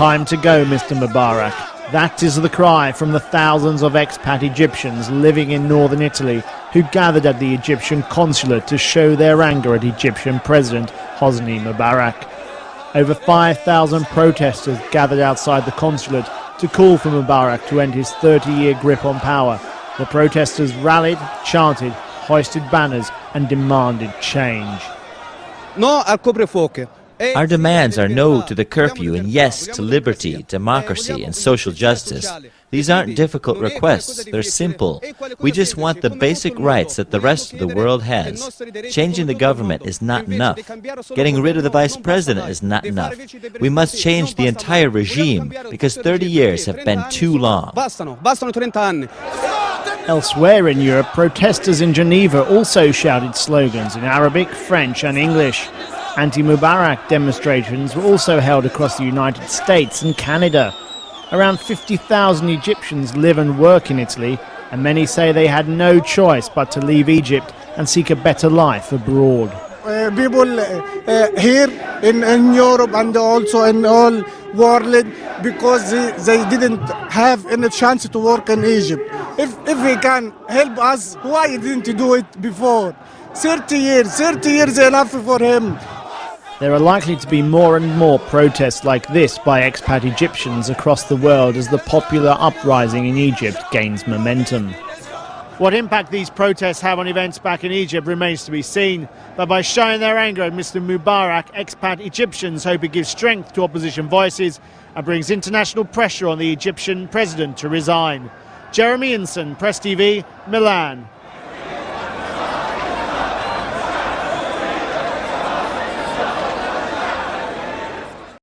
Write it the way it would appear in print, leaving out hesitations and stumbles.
Time to go, Mr. Mubarak. That is the cry from the thousands of expat Egyptians living in northern Italy who gathered at the Egyptian consulate to show their anger at Egyptian President Hosni Mubarak. Over 5,000 protesters gathered outside the consulate to call for Mubarak to end his 30-year grip on power. The protesters rallied, chanted, hoisted banners and demanded change. No al coprifuoco. Our demands are no to the curfew and yes to liberty, democracy and social justice. These aren't difficult requests, they're simple. We just want the basic rights that the rest of the world has. Changing the government is not enough. Getting rid of the vice president is not enough. We must change the entire regime because 30 years have been too long. Elsewhere in Europe, protesters in Geneva also shouted slogans in Arabic, French and English. Anti-Mubarak demonstrations were also held across the United States and Canada. Around 50,000 Egyptians live and work in Italy, and many say they had no choice but to leave Egypt and seek a better life abroad. People here in Europe and also in all world, because they didn't have any chance to work in Egypt. If he can help us, why didn't he do it before? 30 years enough for him. There are likely to be more and more protests like this by expat Egyptians across the world as the popular uprising in Egypt gains momentum. What impact these protests have on events back in Egypt remains to be seen, but by showing their anger at Mr. Mubarak, expat Egyptians hope it gives strength to opposition voices and brings international pressure on the Egyptian president to resign. Jeremy Inson, Press TV, Milan.